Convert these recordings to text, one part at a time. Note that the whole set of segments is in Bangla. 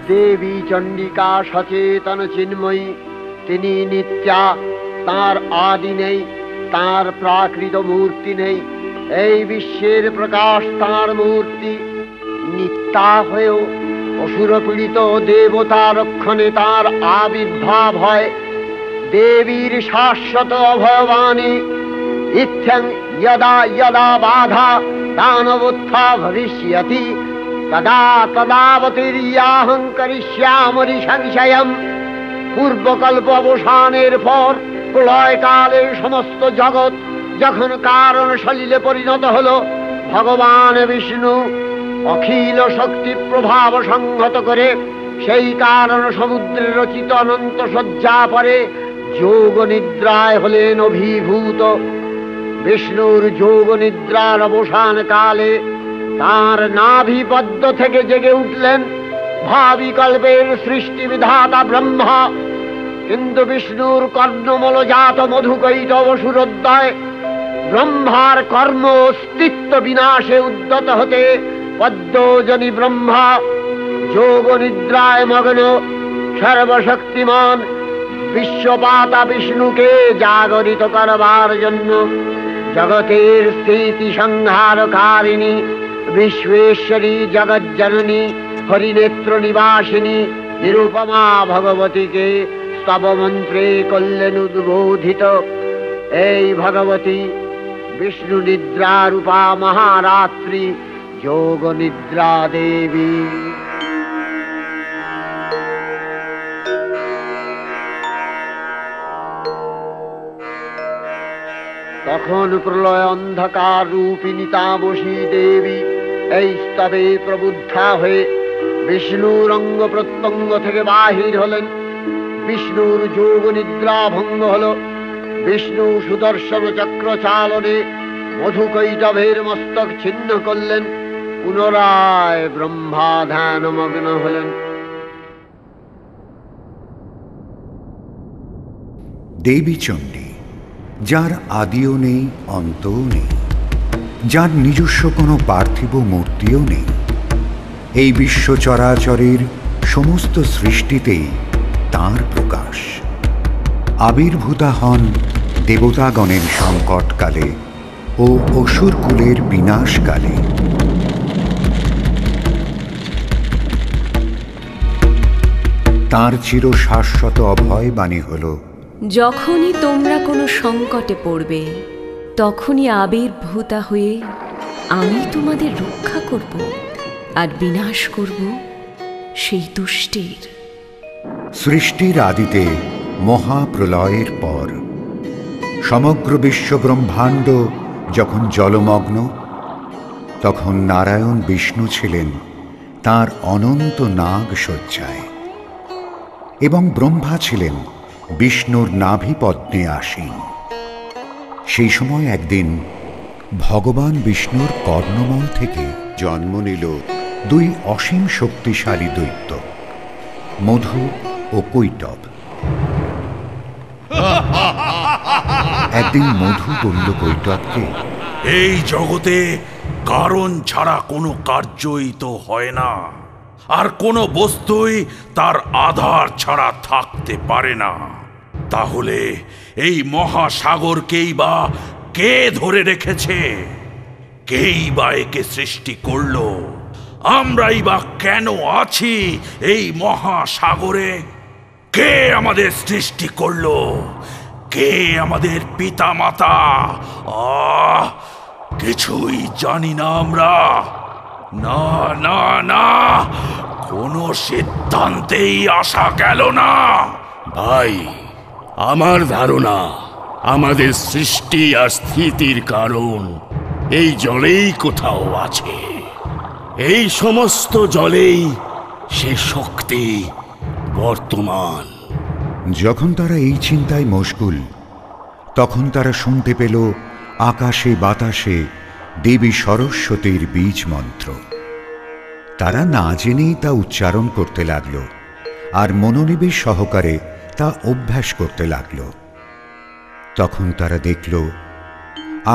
দেবী চণ্ডিকা সচেতন চিন্ময়ী, তিনি নিত্যা, তার আদি নেই, তার প্রাকৃত মূর্তি নেই। এই বিশ্বের প্রকাশ তার মূর্তি। নিত্যা হয়েও অসুরপীড়িত দেবতা রক্ষণে তার আবির্ভাব হয়। দেবীর শাশ্বত অভয়বাণী, ইত্থং যদা যদা বাধা দানবোত্থা ভবিষ্যতি তদা তদাবতীর্যাহং করিষ্যামি সংশয়ম। পূর্বকল্প অবসানের পর প্রলয়কালে সমস্ত জগৎ যখন কারণ সলিলে পরিণত হল, ভগবান বিষ্ণু অখিল শক্তি প্রভাব সংহত করে সেই কারণ সমুদ্রে রচিত অনন্ত শয্যা পরে যোগ নিদ্রায় হলেন অভিভূত। বিষ্ণুর যোগ নিদ্রার অবসান কালে তার নাভিপদ্ম থেকে জেগে উঠলেন ভাবিকল্পের সৃষ্টি বিধাতা ব্রহ্মা। কিন্তু বিষ্ণুর কর্ণমলজাত মধুকৈটব সুরোদয় ব্রহ্মার কর্ম অস্তিত্ব বিনাশে উদ্যত হতে পদ্মজনী ব্রহ্মা যোগ নিদ্রায় মগ্ন সর্বশক্তিমান বিশ্বপাতা বিষ্ণুকে জাগরিত করবার জন্য জগতের স্থিতি সংহারকারিণী বিশ্বেশ্বরী জগজ্জননী হরিনেত্র নিবাসিনী নিরুপমা ভগবতীকে স্তব মন্ত্রে করলেন উদ্বোধিত। এই ভগবতী বিষ্ণু নিদ্রা রূপা মহারাত্রি যোগ নিদ্রা দেবী। তখন প্রলয় অন্ধকার রূপিণী তামসী দেবী এই স্তবে প্রবুদ্ধা হয়ে বিষ্ণুর অঙ্গ প্রত্যঙ্গ থেকে বাহির হলেন। বিষ্ণুর যোগ নিদ্রা ভঙ্গ হল। বিষ্ণু সুদর্শন চক্র চালনে মধুকৈটভের মস্তক ছিন্ন করলেন। পুনরায় ব্রহ্মা ধ্যানমগ্ন হলেন। দেবী চণ্ডী, যার আদিও নেই অন্তও নেই, যার নিজস্ব কোনো পার্থিব মূর্তিও নেই, এই বিশ্ব চরাচরের সমস্ত সৃষ্টিতেই তাঁর প্রকাশ। আবির্ভূতা হন দেবতাগণের সংকটকালে ও অসুরকুলের বিনাশকালে। তাঁর চির শাশ্বত অভয় বাণী হল, যখনই তোমরা কোনো সংকটে পড়বে তখনই আবির্ভূতা হয়ে আমি তোমাদের রক্ষা করব আর বিনাশ করব সেই দুষ্টের। সৃষ্টির আদিতে মহাপ্রলয়ের পর সমগ্র বিশ্ব ব্রহ্মাণ্ড যখন জলমগ্ন, তখন নারায়ণ বিষ্ণু ছিলেন তাঁর অনন্ত নাগ শয্যায় এবং ব্রহ্মা ছিলেন বিষ্ণুর নাভিপদ্মে আসীন। সেই সময় একদিন ভগবান বিষ্ণুর কর্ণমল থেকে জন্ম নিল দুই অসীম শক্তিশালী দৈত্য, মধু ও কৈটব। একদিন মধু বলল কৈটবকে, এই জগতে কারণ ছাড়া কোনো কার্যই তো হয় না, আর কোনো বস্তুই তার আধার ছাড়া থাকতে পারে না। তাহলে এই মহাসাগরকেই বা কে ধরে রেখেছে? কেই বা একে সৃষ্টি করলো? আমরাই বা কেন আছি এই মহাসাগরে? কে আমাদের সৃষ্টি করলো? কে আমাদের পিতা মাতা? কিছুই জানি না আমরা। না না না, কোনো সিদ্ধান্তেই আসা গেল না। ভাই, আমার ধারণা আমাদের সৃষ্টি আর স্থিতির কারণ এই জলেই কোথাও আছে। এই সমস্ত জলেই সে শক্তি বর্তমান। যখন তারা এই চিন্তায় মশগুল, তখন তারা শুনতে পেল আকাশে বাতাসে দেবী সরস্বতীর বীজ মন্ত্র। তারা না জেনেই তা উচ্চারণ করতে লাগল আর মনোনিবেশ সহকারে তা অভ্যাস করতে লাগল। তখন তারা দেখল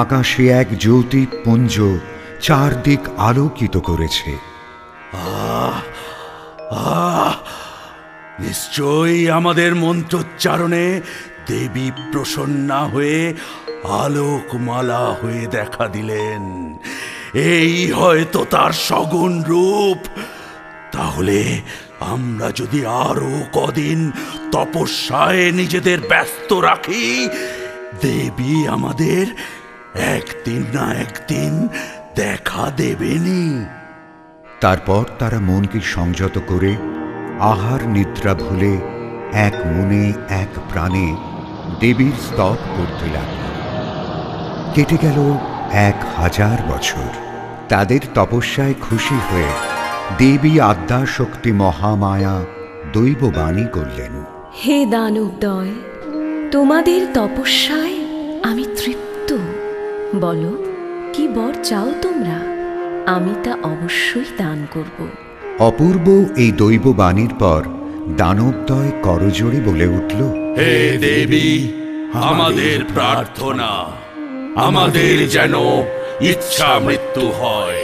আকাশে এক জ্যোতিপুঞ্জ চারদিক আলোকিত করেছে। নিশ্চয়ই আমাদের মন্ত্রোচ্চারণে দেবী প্রসন্না হয়ে আলোকমালা হয়ে দেখা দিলেন। এই হয়তো তার সগুণ রূপ। তাহলে আমরা যদি আরো কদিন তপস্যায় নিজেদের ব্যস্ত রাখি, দেবী আমাদের একদিন না একদিন দেখা দেবেনি। তারপর তারা মনকে সংযত করে আহার নিদ্রা ভুলে এক মনে এক প্রাণে দেবীর স্তব করতে লাগল। কেটে গেল 1000 বছর। তাদের তপস্যায় খুশি হয়ে দেবী আদ্যা শক্তি মহামায়া দৈববাণী করলেন, হে দানবদ্বয়, তোমাদের তপস্যায় আমি তৃপ্ত। বলো, কি বর চাও তোমরা? আমি তা অবশ্যই দান করব। অপূর্ব এই দৈববাণীর পর দানবদ্বয় করজোড়ে বলে উঠল, হে দেবী, আমাদের প্রার্থনা, আমাদের যেন ইচ্ছা মৃত্যু হয়।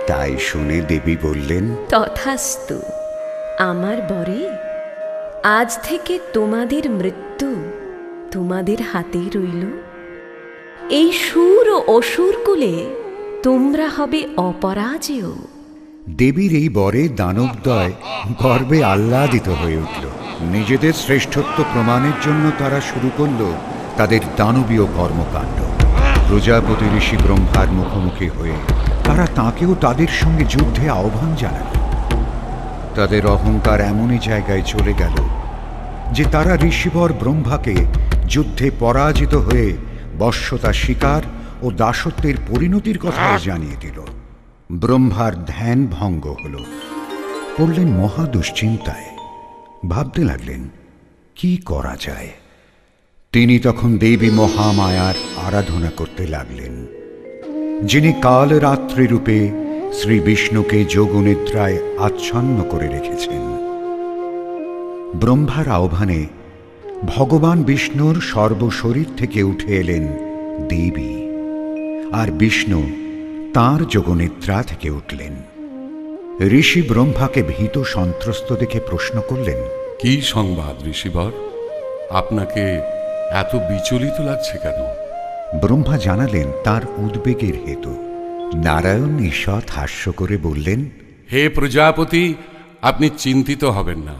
তাই শুনে দেবী বললেন, তথাস্তু। আমার বরে, আজ থেকে তোমাদের মৃত্যু তোমাদের হাতেই রইল। এই সুর ও অসুর কুলে তোমরা হবে অপরাজেয়। দেবীর এই বরে দানবদ্বয় গর্বে আহ্লাদিত হয়ে উঠল। নিজেদের শ্রেষ্ঠত্ব প্রমাণের জন্য তারা শুরু করল তাদের দানবীয় কর্মকাণ্ড। প্রজাপতি ঋষি ব্রহ্মার মুখোমুখি হয়ে তারা তাঁকেও তাদের সঙ্গে যুদ্ধে আহ্বান জানাল। তাদের অহংকার এমনই জায়গায় চলে গেল যে তারা ঋষিবর ব্রহ্মাকে যুদ্ধে পরাজিত হয়ে বশ্যতা শিকার ও দাসত্বের পরিণতির কথাও জানিয়ে দিল। ব্রহ্মার ধ্যান ভঙ্গ হল, পড়লেন মহা দুশ্চিন্তায়। ভাবতে লাগলেন কি করা যায়। তিনি তখন দেবী মহামায়ার আরাধনা করতে লাগলেন, যিনি কাল রাত্রি রূপে শ্রী বিষ্ণুকে যোগনিদ্রায় আচ্ছন্ন করে রেখেছেন। ব্রহ্মার আহ্বানে ভগবান বিষ্ণুর সর্বশরীর থেকে উঠে এলেন দেবী, আর বিষ্ণু তাঁর যোগনিদ্রা থেকে উঠলেন। ঋষি ব্রহ্মাকে ভীত সন্ত্রস্ত দেখে প্রশ্ন করলেন, কি সংবাদ ঋষিবর? আপনাকে এত বিচলিত লাগছে কেন? ব্রহ্মা জানালেন তার উদ্বেগের হেতু। নারায়ণ ঈষৎ হাস্য করে বললেন, হে প্রজাপতি, আপনি চিন্তিত হবেন না।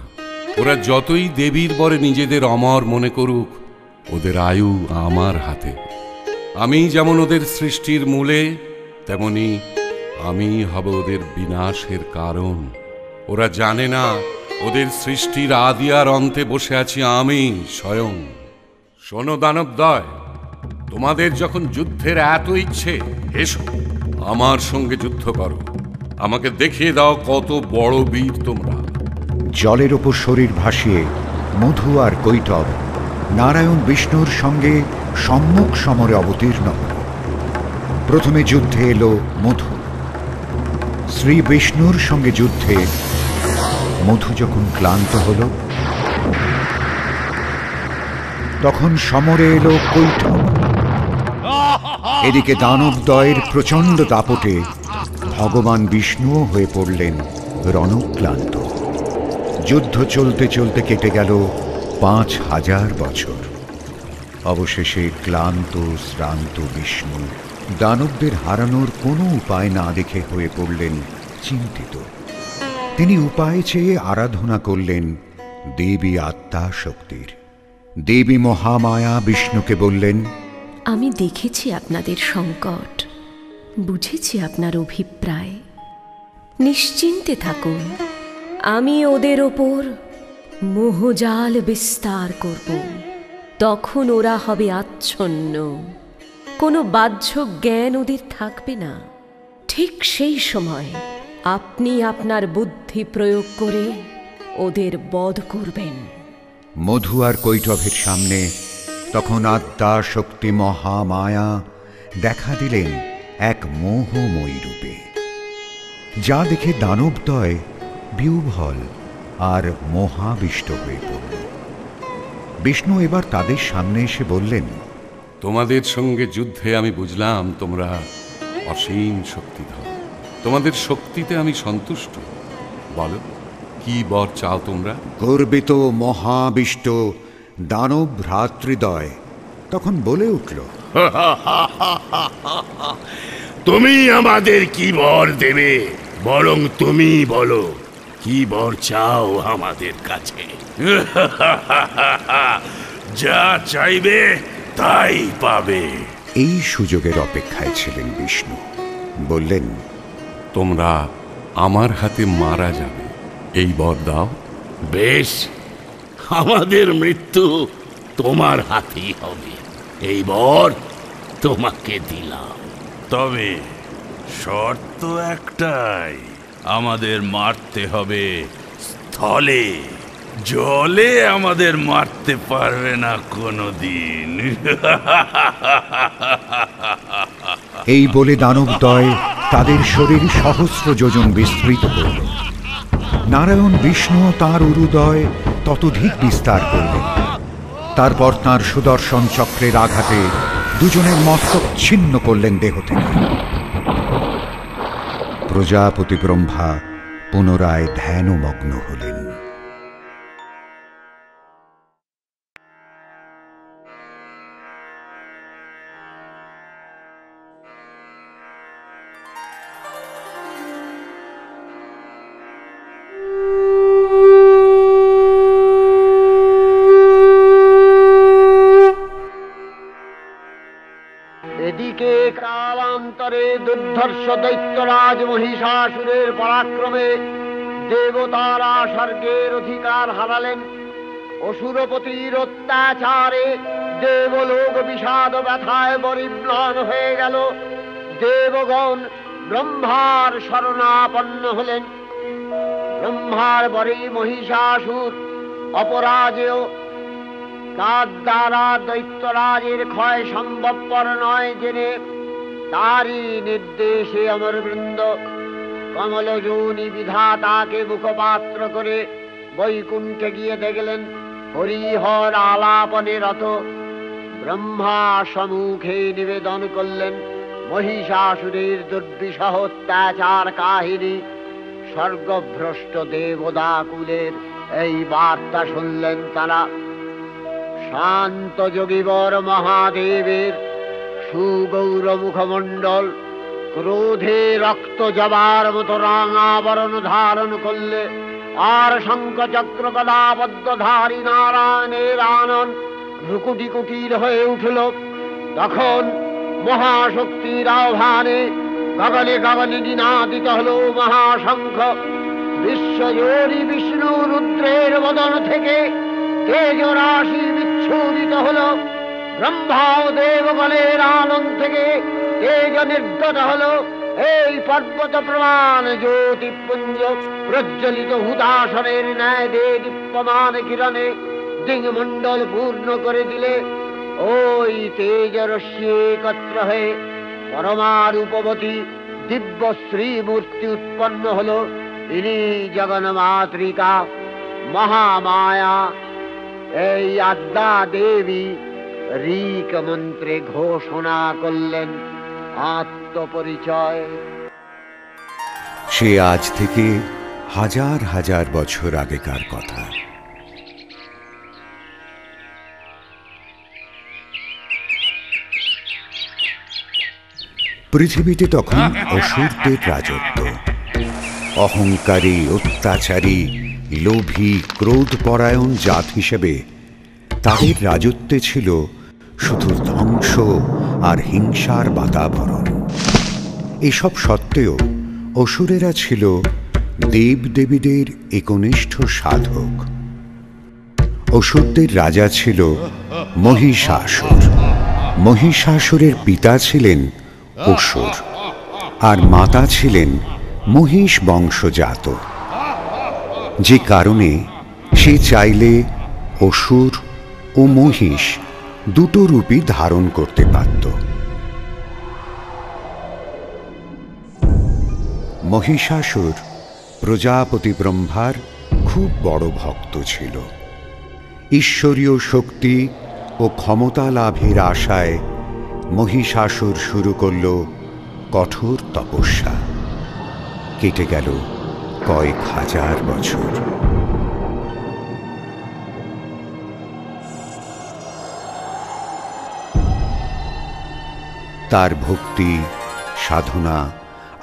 ওরা যতই দেবীর বরে নিজেদের অমর মনে করুক, ওদের আয়ু আমার হাতে। আমি যেমন ওদের সৃষ্টির মূলে, তেমনি আমি হব ওদের বিনাশের কারণ। ওরা জানে না ওদের সৃষ্টির আদি আর অন্তে বসে আছি আমি স্বয়ং। শোনো দানবদ্বয়, তোমাদের যখন যুদ্ধের এত ইচ্ছে, এসো আমার সঙ্গে যুদ্ধ করো। আমাকে দেখিয়ে দাও কত বড় বীর তোমরা। জলের ওপর শরীর ভাসিয়ে মধু আর কৈটব নারায়ণ বিষ্ণুর সঙ্গে সম্মুখ সমরে অবতীর্ণ হল। প্রথমে যুদ্ধে এলো মধু। শ্রী বিষ্ণুর সঙ্গে যুদ্ধে মধু যখন ক্লান্ত হল, তখন সমরে এলো কৈটব। এদিকে দানবদ্বয়ের প্রচণ্ড দাপটে ভগবান বিষ্ণুও হয়ে পড়লেন রণক্লান্ত। যুদ্ধ চলতে চলতে কেটে গেল 5000 বছর। অবশেষে ক্লান্ত শ্রান্ত বিষ্ণু দানবদের হারানোর কোনো উপায় না দেখে হয়ে পড়লেন চিন্তিত। তিনি উপায় চেয়ে আরাধনা করলেন দেবী আত্মা শক্তির। দেবী মহামায়া বিষ্ণুকে বললেন, আমি দেখেছি আপনাদের সংকট, বুঝেছি আপনার অভিপ্রায়। নিশ্চিন্তে থাকুন, আমি ওদের ওপর মোহজাল বিস্তার করব। তখন ওরা হবে আচ্ছন্ন, কোনো বাহ্য জ্ঞান ওদের থাকবে না। ঠিক সেই সময় আপনি আপনার বুদ্ধি প্রয়োগ করে ওদের বধ করবেন। মধু আর কৈটভের সামনে তখন আদ্যা শক্তি মহামায়া দেখা দিলেন এক মোহময়ী রূপে, যা দেখে দানবদ্বয় বিহ্বল আর মোহাবিষ্ট হয়ে পড়ল। বিষ্ণু এবার তাদের সামনে এসে বললেন, তোমাদের সঙ্গে যুদ্ধে আমি বুঝলাম তোমরা অসীম শক্তিধর। তোমাদের শক্তিতে আমি সন্তুষ্ট। বলো, কি বর চাও তোমরা? গর্বিত মহাবিষ্ট দানব ভ্রাতৃদ্বয় তখন বলে উঠল, তুমি আমাদের কি বর দেবে? বরং তুমি বলো, কি বর চাও আমাদের কাছে? যা চাইবে তাই পাবে। এই সুযোগের অপেক্ষায় ছিলেন বিষ্ণু। বললেন, তোমরা আমার হাতে মারা যাবে, এই বর দাও। বেশ, আমাদের মৃত্যু তোমার হাতেই হবে, এই বর তোমাকে দিলাম। তবে শর্ত একটাই, আমাদের মারতে হবে স্থলে, জলে আমাদের মারতে পারবে না কোনোদিন। এই বলে দানবদ্বয় তাদের শরীর সহস্র যোজন বিস্তৃত করল। নারায়ণ বিষ্ণু তাঁর উরুদয় ততোধিক বিস্তার করলেন। তারপর তাঁর সুদর্শন চক্রের আঘাতে দুজনের মস্তক ছিন্ন করলেন দেহ থেকে। প্রজাপতি ব্রহ্মা পুনরায় ধ্যানমগ্ন হলেন। এদিকে কালান্তরে দুর্ধর্ষ দৈত্যরাজ মহিষাসুরের পরাক্রমে দেবতারা স্বর্গের অধিকার হারালেন। অসুরপতির অত্যাচারে দেবলোক বিষাদ ব্যথায় পরিম্লান হয়ে গেল। দেবগণ ব্রহ্মার শরণাপন্ন হলেন। ব্রহ্মার বরে মহিষাসুর অপরাজেয়, তার দ্বারা দৈত্যরাজের ক্ষয় সম্ভবপর নয় জেনে তারই নির্দেশে অমরবৃন্দ কমলযোনি বিধাতাকে মুখপাত্র করে বৈকুণ্ঠে গিয়ে দেখলেন হরিহর আলাপনে রত। ব্রহ্মা সম্মুখে নিবেদন করলেন মহিষাসুরের দুর্বিষহ অত্যাচার কাহিনী। স্বর্গভ্রষ্ট দেবদাকুলের এই বার্তা শুনলেন তারা। শান্ত যোগীবর মহাদেবের সুগৌর মুখমণ্ডল ক্রোধে রক্ত জবার মতো রাঙাবরণ ধারণ করলে, আর শঙ্খ চক্র গদাবদ্ধধারী নারায়ণের আনন ভ্রুকুটি কুটির হয়ে উঠল। তখন মহাশক্তির আহ্বানে গগনে গগনে নিনাদিত হল মহাশঙ্খ। বিশ্বজোরি বিষ্ণু রুদ্রের বদন থেকে তেজ রাশি বিচ্ছুরিত হল। ব্রহ্মা ও দেবগণের আনন্দ থেকে তেজ নির্গত হল। এই পর্বত প্রমাণ জ্যোতিপুঞ্জ প্রজ্বলিত হুদাসনের ন্যায় দীপ্যমান কিরণে দিংমণ্ডল পূর্ণ করে দিলে ওই তেজ রশ্মি একত্র হয়ে পরমারূপবতী দিব্য শ্রীমূর্তি উৎপন্ন হল। ইনি জগন্মাতৃকা মহামায়া। এই আদ্যা দেবী ঋক মন্ত্রে ঘোষণা করলেন আত্মপরিচয়। সে আজ থেকে হাজার হাজার বছর আগেকার কথা। পৃথিবীতে তখন অসুরদের রাজত্ব। অহংকারী, অত্যাচারী, লোভী, ক্রোধপরায়ণ জাত হিসেবে তাদের রাজত্বে ছিল শুধু ধ্বংস আর হিংসার বাতাবরণ। এসব সত্ত্বেও অসুরেরা ছিল দেবদেবীদের একনিষ্ঠ সাধক। অসুরদের রাজা ছিল মহিষাসুর। মহিষাসুরের পিতা ছিলেন অসুর আর মাতা ছিলেন মহিষ বংশজাত, যে কারণে সে চাইলে অসুর ও মহিষ দুটো রূপই ধারণ করতে পারত। মহিষাসুর প্রজাপতি ব্রহ্মার খুব বড় ভক্ত ছিল। ঈশ্বরীয় শক্তি ও ক্ষমতা লাভের আশায় মহিষাসুর শুরু করল কঠোর তপস্যা। কেটে গেল কয়েক হাজার বছর। তার ভক্তি, সাধনা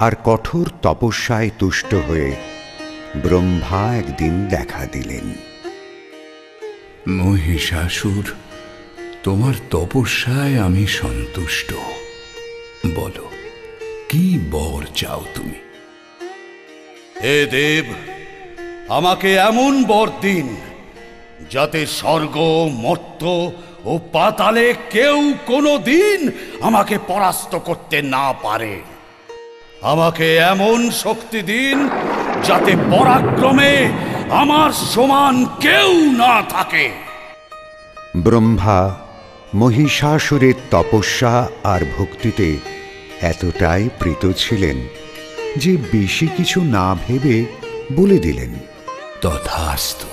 আর কঠোর তপস্যায় তুষ্ট হয়ে ব্রহ্মা একদিন দেখা দিলেন। মহিষাসুর, তোমার তপস্যায় আমি সন্তুষ্ট। বলো, কি বর চাও তুমি? হে দেব, আমাকে এমন বর দিন যাতে স্বর্গ, মর্ত্য ও পাতালে কেউ কোনো দিন আমাকে পরাস্ত করতে না পারে। আমাকে এমন শক্তি দিন যাতে পরাক্রমে আমার সমান কেউ না থাকে। ব্রহ্মা মহিষাসুরের তপস্যা আর ভক্তিতে এতটাই প্রীত ছিলেন যে বেশি কিছু না ভেবে বলে দিলেন, তথাস্তু।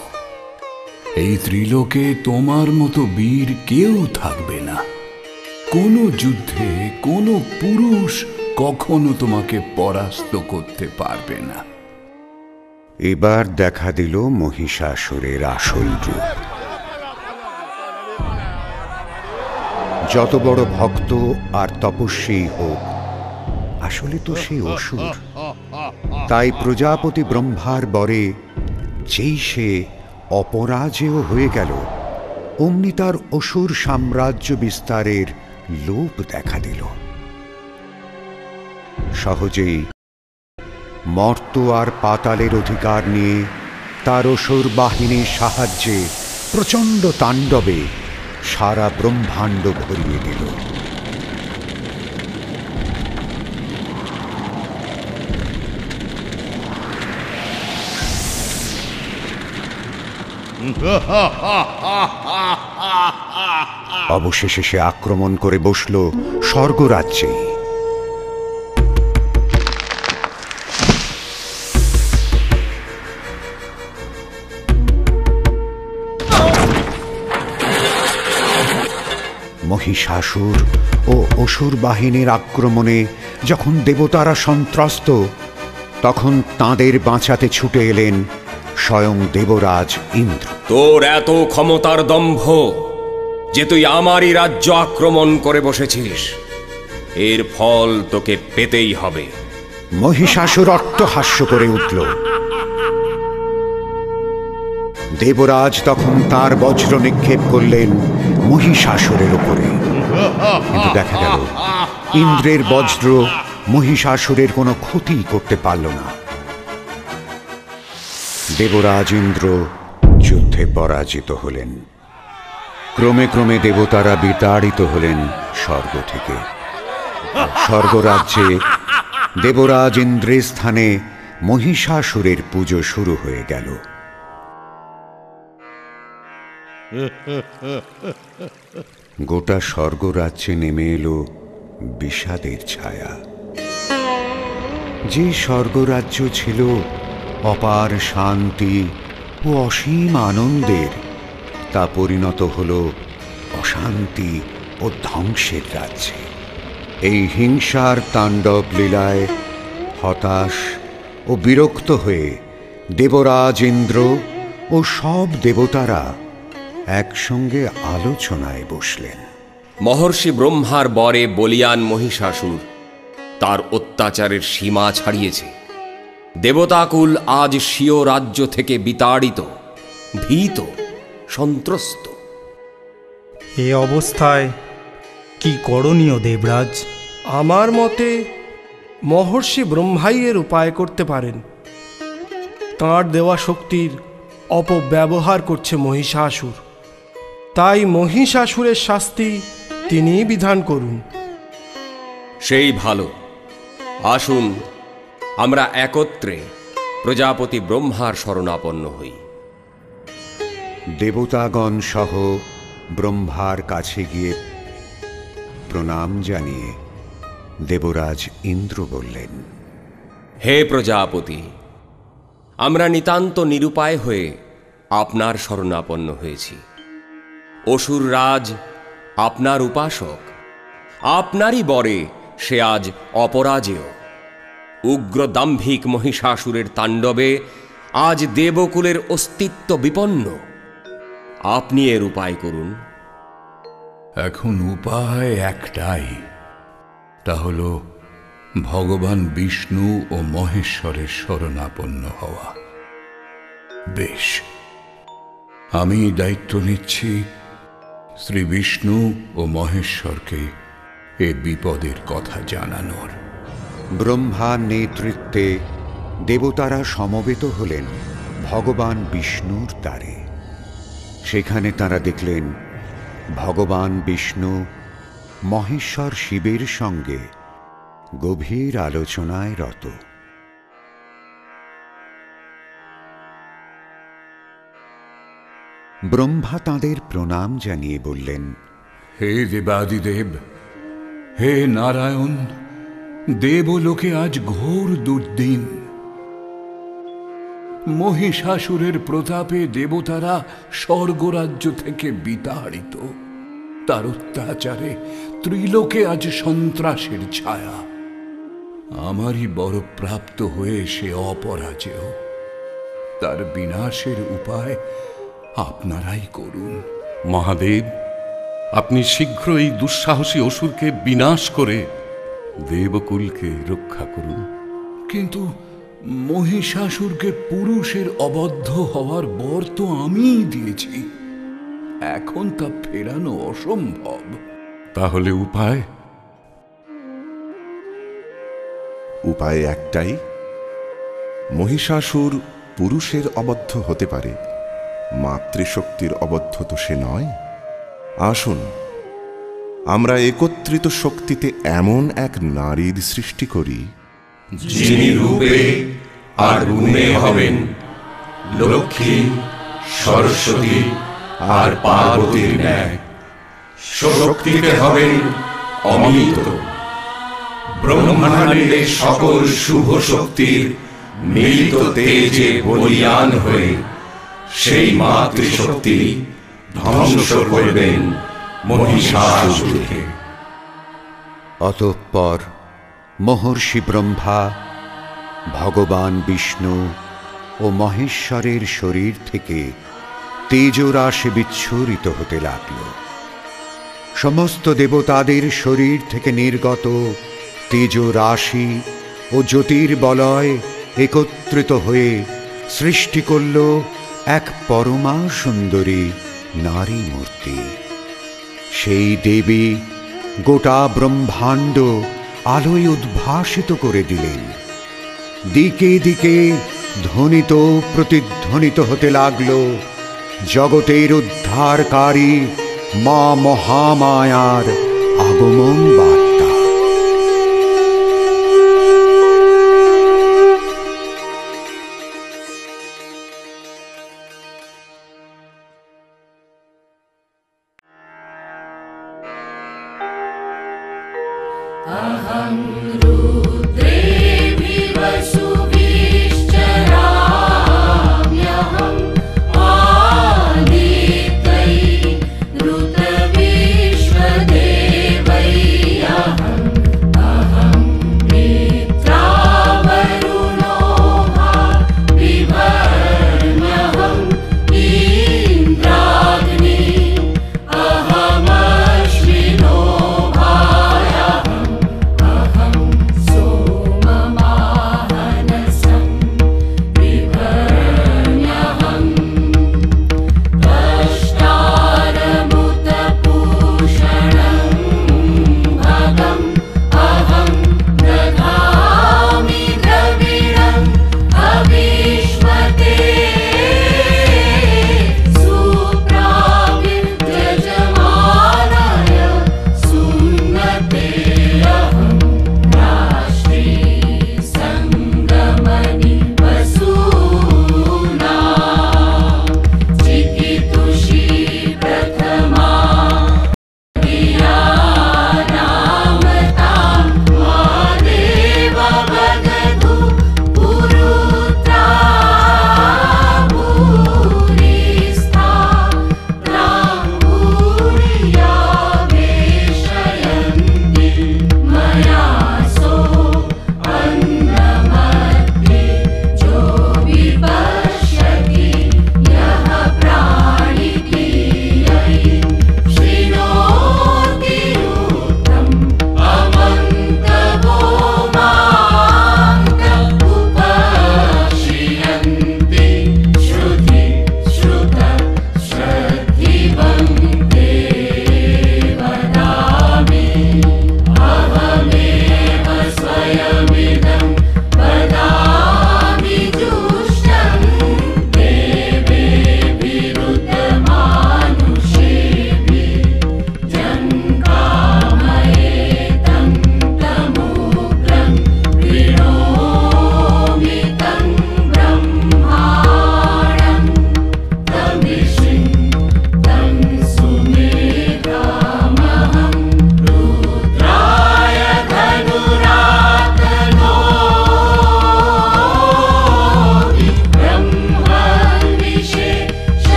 এই ত্রিলোকে তোমার মতো বীর কেউ থাকবে না। কোনো যুদ্ধে কোনো পুরুষ কখনো তোমাকে পরাস্ত করতে পারবে না। এবার দেখা দিল মহিষাসুরের আসল রূপ। যত বড় ভক্ত আর তপস্বী হোক, আসলে তো সে অসুর। তাই প্রজাপতি ব্রহ্মার বরে যেই সে অপরাজেয় হয়ে গেল, অমনি তার অসুর সাম্রাজ্য বিস্তারের লোভ দেখা দিল। সহজেই মর্ত্য আর পাতালের অধিকার নিয়ে তার অসুর বাহিনীর সাহায্যে প্রচণ্ড তাণ্ডবে সারা ব্রহ্মাণ্ড ভরিয়ে দিল। অবশেষে সে আক্রমণ করে বসল স্বর্গরাজ্যে। মহিষাসুর ও অসুর বাহিনীর আক্রমণে যখন দেবতারা সন্ত্রস্ত, তখন তাঁদের বাঁচাতে ছুটে এলেন স্বয়ং দেবরাজ ইন্দ্র। তোর এত ক্ষমতার দম্ভ যে তুই আমারই রাজ্য আক্রমণ করে বসেছিস, এর ফল তোকে পেতেই হবে। মহিষাসুর অট্টহাস্য করে উঠল। দেবরাজ তখন তার বজ্র নিক্ষেপ করলেন মহিষাসুরের উপরে, কিন্তু দেখা গেল ইন্দ্রের বজ্র মহিষাসুরের কোনো ক্ষতি করতে পারল না। দেবরাজ ইন্দ্র যুদ্ধে পরাজিত হলেন। ক্রমে ক্রমে দেবতারা বিতাড়িত হলেন স্বর্গ থেকে। স্বর্গরাজ্যে দেবরাজ ইন্দ্রের স্থানে মহিষাসুরের পুজো শুরু হয়ে গেল। গোটা স্বর্গরাজ্যে নেমে এলো বিষাদের ছায়া। যে স্বর্গরাজ্য ছিল অপার শান্তি ও অসীম আনন্দের, তা পরিণত হল অশান্তি ও ধ্বংসের রাজ্যে। এই হিংসার তাণ্ডব লীলায় হতাশ ও বিরক্ত হয়ে দেবরাজ ইন্দ্র ও সব দেবতারা একসঙ্গে আলোচনায় বসলেন। মহর্ষি ব্রহ্মার বরে বলিয়ান মহিষাসুর তার অত্যাচারের সীমা ছাড়িয়েছে। দেবতাকুল আজ স্বীয় রাজ্য থেকে বিতাড়িত, ভীত, সন্ত্রস্ত। এ অবস্থায় কি করণীয় দেবরাজ? আমার মতে মহর্ষি ব্রহ্মাই এর উপায় করতে পারেন। তাঁর দেওয়া শক্তির অপব্যবহার করছে মহিষাসুর। তাই মহিষাসুরের শাস্তি তিনিই বিধান করুন। সেই ভালো। আসুন আমরা একত্রে প্রজাপতি ব্রহ্মার শরণাপন্ন হই। দেবতাগণ সহ ব্রহ্মার কাছে গিয়ে প্রণাম জানিয়ে দেবরাজ ইন্দ্র বললেন, হে প্রজাপতি, আমরা নিতান্ত নিরুপায় হয়ে আপনার শরণাপন্ন হয়েছি। অসুর রাজ আপনার উপাসক, আপনারই বরে সে আজ অপরাজেয়। উগ্র দাম্ভিক মহিষাসুরের তাণ্ডবে আজ দেবকুলের অস্তিত্ব বিপন্ন। আপনি এর উপায় করুন। এখন উপায় একটাই, তা হল ভগবান বিষ্ণু ও মহেশ্বরের শরণাপন্ন হওয়া। বেশ, আমি দায়িত্ব নিচ্ছি শ্রী বিষ্ণু ও মহেশ্বরকে এ বিপদের কথা জানানোর। ব্রহ্মার নেতৃত্বে দেবতারা সমবেত হলেন ভগবান বিষ্ণুর দ্বারে। সেখানে তারা দেখলেন ভগবান বিষ্ণু মহেশ্বর শিবের সঙ্গে গভীর আলোচনায় রত। ব্রহ্মা তাঁদের প্রণাম জানিয়ে বললেন, হে দেবাদিদেব, হে নারায়ণ, দেবলোকে আজ ঘোর দুর্দিন। মহিষাসুরের প্রতাপে দেবতারা স্বর্গরাজ্য থেকে বিতাড়িত। তার অত্যাচারে ত্রিলোকে আজ সন্ত্রাসের ছায়া। আমারই বড় প্রাপ্ত হয়ে সে অপরাজেয়। তার বিনাশের উপায় আপনারাই করুন। মহাদেব, আপনি শীঘ্র এই দুঃসাহসী অসুরকে বিনাশ করে দেবকুলকে রক্ষা করুন। কিন্তু মহিষাসুরকে পুরুষের অবদ্ধ হওয়ার বর তো আমিই দিয়েছি। এখন তা ফেরানো অসম্ভব। তাহলে উপায়? উপায় একটাই, মহিষাসুর পুরুষের অবদ্ধ হতে পারে, মাতৃশক্তির অবদ্ধ তো সে নয়। আসুন, আমরা একত্রিত শক্তিতে এমন এক নারীর সৃষ্টি করি, যিনি রূপে আর গুণে হবেন লক্ষ্মী, সরস্বতী আর পার্বতীর ন্যায়, শক্তিতে হবেন অমিত। ব্রহ্মাণ্ডের সকল শুভ শক্তির মিলিত তেজে বলীয়ান হয়ে সেই মাতৃশক্তি ধ্বংস করবেন মহিষাসুরকে। অতঃপর মহর্ষি ব্রহ্মা ভগবান বিষ্ণু ও মহেশ্বরের শরীর থেকে তেজরাশি বিচ্ছুরিত হতে লাগল। সমস্ত দেবতাদের শরীর থেকে নির্গত তেজরাশি ও জ্যোতির্বলয় একত্রিত হয়ে সৃষ্টি করল এক পরমা সুন্দরী নারী মূর্তি। সেই দেবী গোটা ব্রহ্মাণ্ড আলোয় উদ্ভাসিত করে দিলেন। দিকে দিকে ধ্বনিত প্রতিধ্বনিত হতে লাগল জগতের উদ্ধারকারী মা মহামায়ার আগমন বার্তা। अहं रुद्रेभिः वसुभिश्चराम्यहम् आदित्यैः ऋतविश्वदेवैः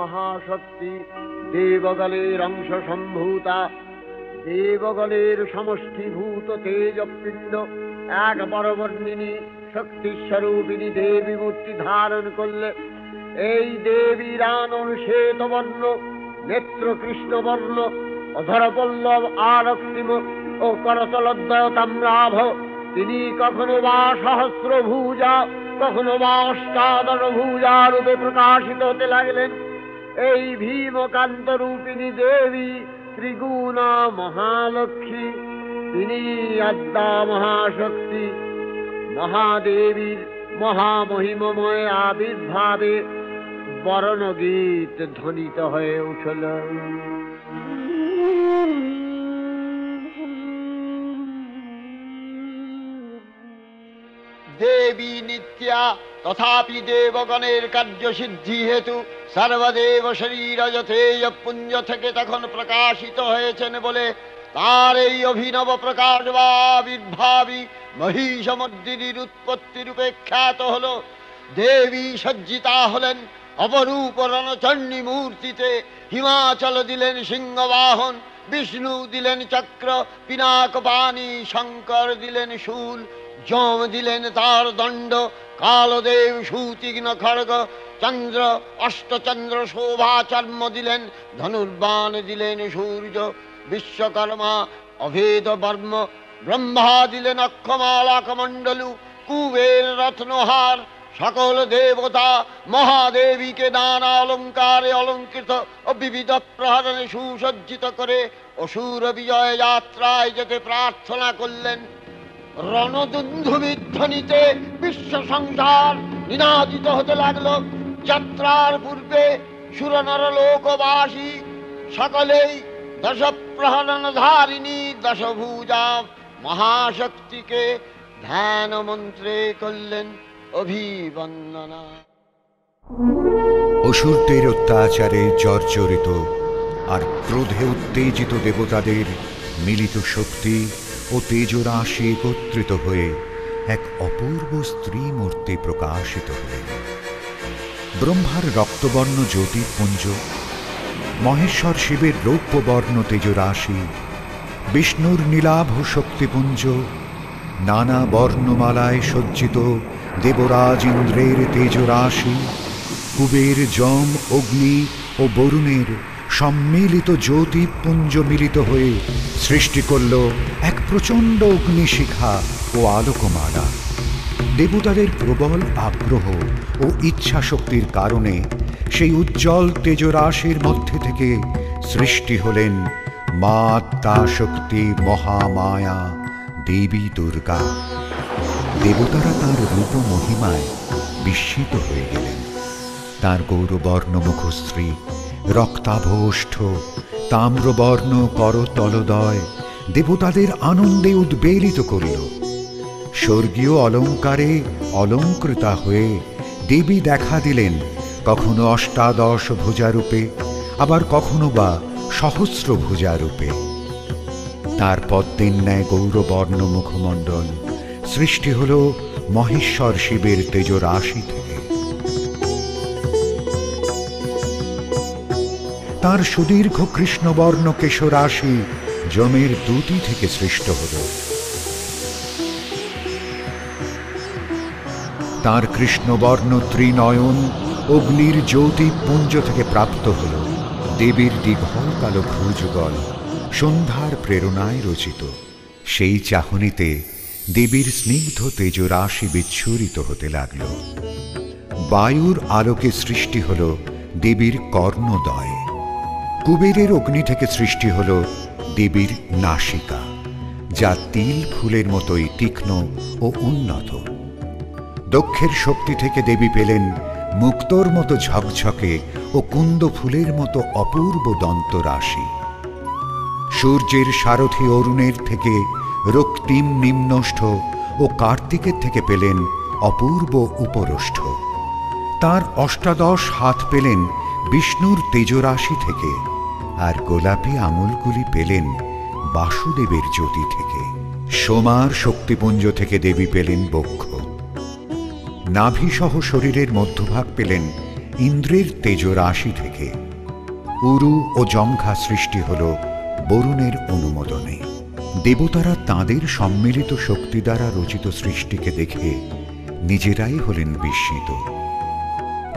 মহাশক্তি দেবগণের অংশ সম্ভূতা, দেবগণের সমষ্টিভূত তেজপিণ্ড এক বরবর্ণিনী শক্তিস্বরূপিণী দেবী মূর্তি ধারণ করলে। এই দেবীর আনন শ্বেতবর্ণ, নেত্র কৃষ্ণবর্ণ, অধরপল্লব আরক্তিম ও করতলদ্বয় তাম্রাভ। তিনি কখনো বা সহস্রভুজা, কখনো বা অষ্টাদশভুজা রূপে প্রকাশিত হতে লাগলেন। এই ভীমকান্ত রূপিণী দেবী ত্রিগুণা মহালক্ষ্মী, তিনি আদ্যা মহাশক্তি। মহাদেবীর মহামহিমময় আবির্ভাবে বরণগীত ধ্বনিত হয়ে উঠল। দেবী নিত্যা, তথাপি দেবগণের কার্যসিদ্ধি হেতু সর্বদেব শরীর যথেয় পুঞ্জ থেকে তখন প্রকাশিত হয়েছেন বলে তার এই অভিনব প্রকাশ বা আবির্ভাবী মহিষমর্দিনীর উৎপত্তি রূপে খ্যাত হল। দেবী সজ্জিতা হলেন অপরূপ রণচণ্ডী মূর্তিতে। হিমাচল দিলেন সিংহবাহন, বিষ্ণু দিলেন চক্র, পিনাক পানি, শঙ্কর দিলেন শূল, যম দিলেন তার দণ্ড, কালদেব সুতীক্ষ্ণ খড়গ, চন্দ্র অষ্টচন্দ্র শোভাচর্ম দিলেন, ধনুর্বাণ দিলেন সূর্য, বিশ্বকর্মা অভেদ বর্ম, ব্রহ্মা দিলেন অক্ষমালা কমণ্ডলু, কুবের রত্নহার। সকল দেবতা মহাদেবীকে নানা অলঙ্কারে অলঙ্কৃত ও বিবিধ প্রহরণে সুসজ্জিত করে অসুর বিজয় যাত্রায় যেতে প্রার্থনা করলেন। রণদুন্ধুবির ধ্বনিতে বিশ্ব সংসার নিনাদিত হতে লাগলো। যাত্রার পূর্বে সুরনর লোকবাসী সকলেই দশ প্রহরণ ধারিণী দশভুজা মহাশক্তিকে ধ্যান মন্ত্রে করলেন অভিবন্দনা। অসুরদের অত্যাচারে জর্জরিত আর ক্রোধে উত্তেজিত দেবতাদের মিলিত শক্তি ও তেজরাশি একত্রিত হয়ে এক অপূর্ব স্ত্রী মূর্তি প্রকাশিত হলেন। ব্রহ্মার রক্তবর্ণ জ্যোতিপুঞ্জ, মহেশ্বর শিবের রৌপ্যবর্ণ তেজরাশি, বিষ্ণুর নীলাভ শক্তিপুঞ্জ, নানা বর্ণমালায় সজ্জিত দেবরাজ ইন্দ্রের তেজরাশি, কুবের, যম, অগ্নি ও বরুণের সম্মিলিত জ্যোতিপুঞ্জ মিলিত হয়ে সৃষ্টি করল এক প্রচণ্ড অগ্নিশিখা ও আলোকমালা। দেবতাদের প্রবল আগ্রহ ও ইচ্ছা শক্তির কারণে সেই উজ্জ্বল তেজরাশির মধ্যে থেকে সৃষ্টি হলেন মা শক্তি মহামায়া দেবী দুর্গা। দেবতারা তাঁর রূপ মহিমায় বিস্মিত হয়ে গেলেন। তাঁর গৌরবর্ণ মুখশ্রী, রক্তাভোষ্ঠ তাম্রবর্ণ করতলদয় দেবতাদের আনন্দে উদ্বেলিত করিল। স্বর্গীয় অলঙ্কারে অলঙ্কৃতা হয়ে দেবী দেখা দিলেন কখনো অষ্টাদশ ভুজারূপে, আবার কখনো বা সহস্র ভুজারূপে। তার পদ্মের ন্যায় গৌরবর্ণ মুখমণ্ডল সৃষ্টি হল মহেশ্বর শিবের তেজরাশি থেকে। তার সুদীর্ঘ কৃষ্ণবর্ণ কেশরাশি যমের দুটি থেকে সৃষ্ট হল। তার কৃষ্ণবর্ণ ত্রিনয়ন অগ্নির জ্যোতিপুঞ্জ থেকে প্রাপ্ত হল। দেবীর দীঘল কালো ভ্রুযুগল সন্ধ্যার প্রেরণায় রচিত। সেই চাহনিতে দেবীর স্নিগ্ধ তেজরাশি বিচ্ছুরিত হতে লাগল। বায়ুর আলোকে সৃষ্টি হল দেবীর কর্ণদয়। কুবেরের অগ্নি থেকে সৃষ্টি হল দেবীর নাসিকা, যা তিল ফুলের মতোই তীক্ষ্ণ ও উন্নত। দক্ষের শক্তি থেকে দেবী পেলেন মুক্তোর মতো ঝকঝকে ও কুন্দ ফুলের মতো অপূর্ব দন্তরাশি। সূর্যের সারথি অরুণের থেকে রক্তিম নিম্নষ্ঠ ও কার্তিকের থেকে পেলেন অপূর্ব উপরষ্ঠ। তার অষ্টাদশ হাত পেলেন বিষ্ণুর তেজরাশি থেকে, আর গোলাপী আঙুলগুলি পেলেন বাসুদেবের জ্যোতি থেকে। সোমার শক্তিপুঞ্জ থেকে দেবী পেলেন বক্ষ। নাভিসহ শরীরের মধ্যভাগ পেলেন ইন্দ্রের তেজরাশি থেকে। উরু ও জঙ্ঘা সৃষ্টি হল বরুণের অনুমোদনে। দেবতারা তাঁদের সম্মিলিত শক্তি দ্বারা রচিত সৃষ্টিকে দেখে নিজেরাই হলেন বিস্মিত।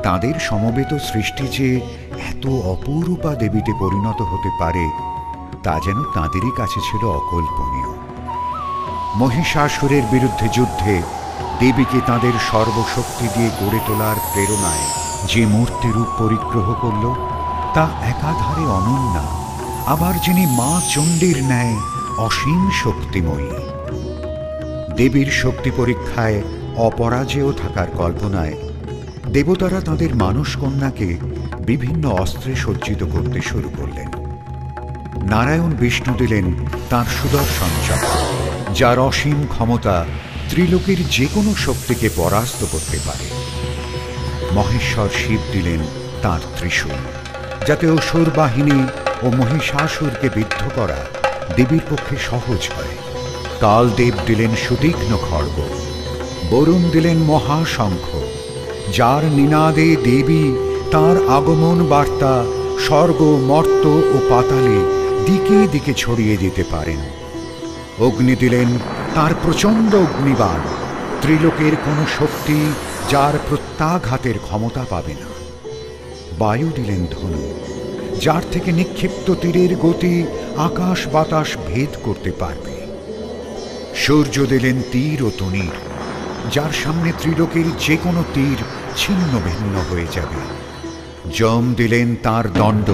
তাঁদের সমবেত সৃষ্টি যে এত অপরূপা দেবীতে পরিণত হতে পারে তা যেন তাঁদেরই কাছে ছিল অকল্পনীয়। মহিষাসুরের বিরুদ্ধে যুদ্ধে দেবীকে তাঁদের সর্বশক্তি দিয়ে গড়ে তোলার প্রেরণায় যে মূর্তিরূপ পরিগ্রহ করল তা একাধারে অনন্যা, আবার যিনি মা চণ্ডীর ন্যায় অসীম শক্তিময়ী। দেবীর শক্তি পরীক্ষায় অপরাজেয় থাকার কল্পনায় দেবতারা তাঁদের মানস কন্যাকে বিভিন্ন অস্ত্রে সজ্জিত করতে শুরু করলেন। নারায়ণ বিষ্ণু দিলেন তাঁর সুদর্শন চক্র, যার অসীম ক্ষমতা ত্রিলোকের যে কোনো শক্তিকে পরাস্ত করতে পারে। মহেশ্বর শিব দিলেন তাঁর ত্রিশূল, যাতে অসুর বাহিনী ও মহিষাসুরকে বিদ্ধ করা দেবীর পক্ষে সহজ হয়। কালদেব দিলেন সুতীক্ষ্ণ খড়গ, বরুণ দিলেন মহাশঙ্খ, যার নিনাদে দেবী তাঁর আগমন বার্তা স্বর্গ, মর্ত ও পাতালে দিকে দিকে ছড়িয়ে দিতে পারেন। অগ্নি দিলেন তাঁর প্রচণ্ড অগ্নিবাণ, ত্রিলোকের কোনো শক্তি যার প্রত্যাঘাতের ক্ষমতা পাবে না। বায়ু দিলেন ধনু, যার থেকে নিক্ষিপ্ত তীরের গতি আকাশ বাতাস ভেদ করতে পারবে। সূর্য দিলেন তীর ও তনীর, যার সামনে ত্রিলোকের যে কোনো তীর ছিন্ন ভিন্ন হয়ে যাবে। যম দিলেন তাঁর দণ্ড,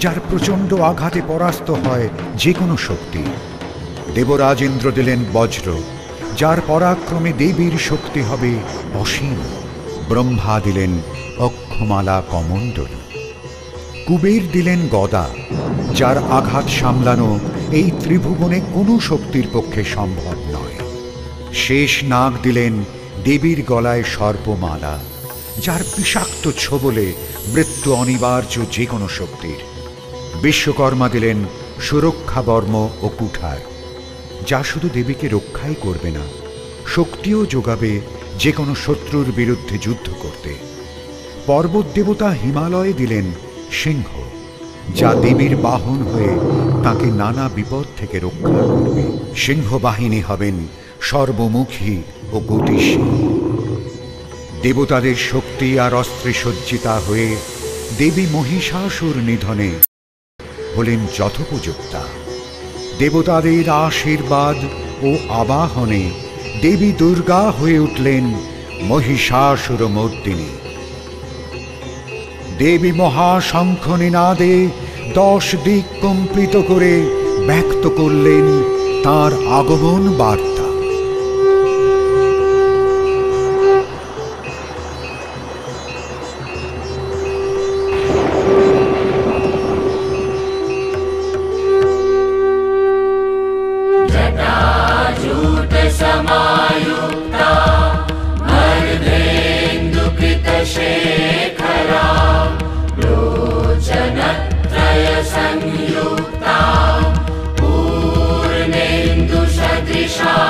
যার প্রচণ্ড আঘাতে পরাস্ত হয় যে কোনো শক্তি। দেবরাজেন্দ্র দিলেন বজ্র, যার পরাক্রমে দেবীর শক্তি হবে অসীম। ব্রহ্মা দিলেন অক্ষমালা কমণ্ডল। কুবের দিলেন গদা, যার আঘাত সামলানো এই ত্রিভুবনে কোনো শক্তির পক্ষে সম্ভব নয়। শেষ নাগ দিলেন দেবীর গলায় সর্পমালা, যার বিষাক্ত ছোবলে মৃত্যু অনিবার্য যে কোনো শক্তির। বিশ্বকর্মা দিলেন সুরক্ষা বর্ম ও কুঠার, যা শুধু দেবীকে রক্ষাই করবে না, শক্তিও যোগাবে যে কোনো শত্রুর বিরুদ্ধে যুদ্ধ করতে। পর্বত দেবতা হিমালয়ে দিলেন সিংহ, যা দেবীর বাহন হয়ে তাকে নানা বিপদ থেকে রক্ষা করবে। সিংহ বাহিনী হবেন সর্বমুখী ও গতিশীল। দেবতাদের শক্তি আর অস্ত্রে সজ্জিতা হয়ে দেবী মহিষাসুর নিধনে হলেন যথোপযুক্তা। দেবতাদের আশীর্বাদ ও আবাহনে দেবী দুর্গা হয়ে উঠলেন মহিষাসুর মর্দিনী। দেবী মহাশঙ্খ নিনাদে 10 দিক কম্পিত করে ব্যক্ত করলেন তাঁর আগমন বার্তা। समायुक्ता मर्धेन्दुकृतशेखरा लोचनत्रय संयुक्ता पूर्णेन्दुसदृशा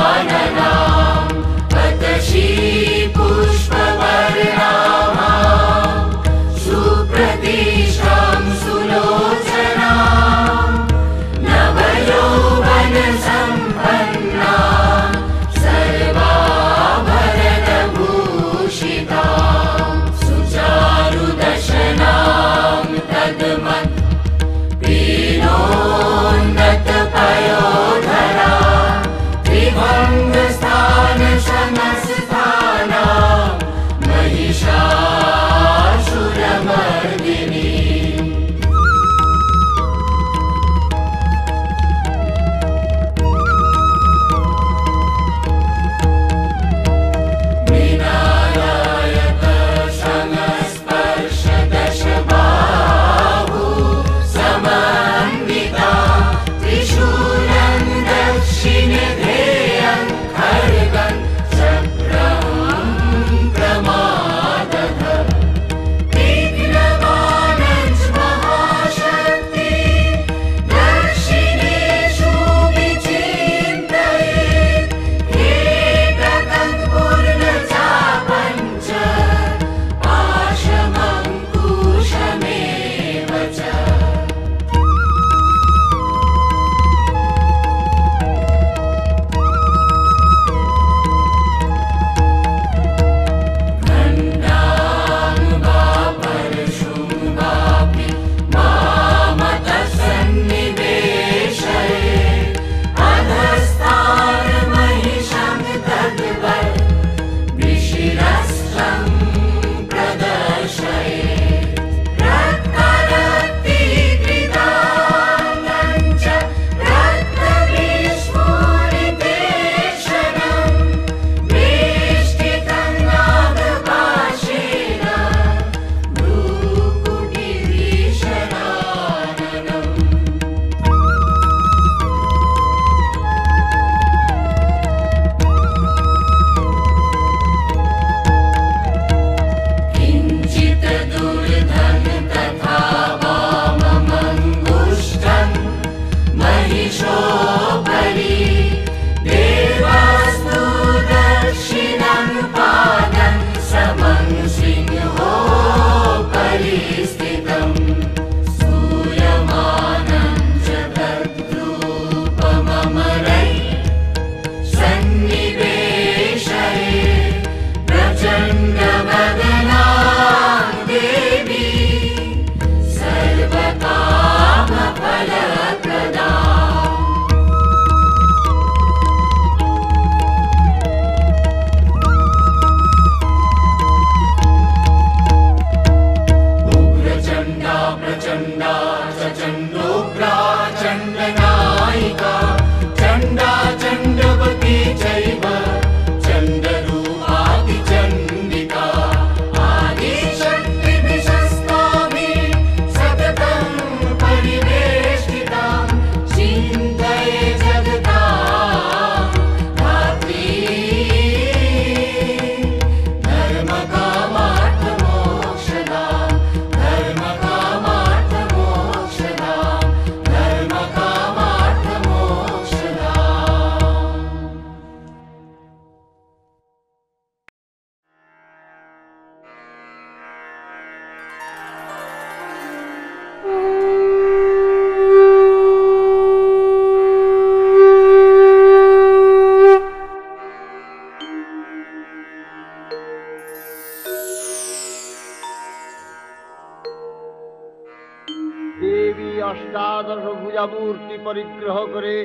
অষ্টাদশ ভুজামূর্তি পরিগ্রহ করে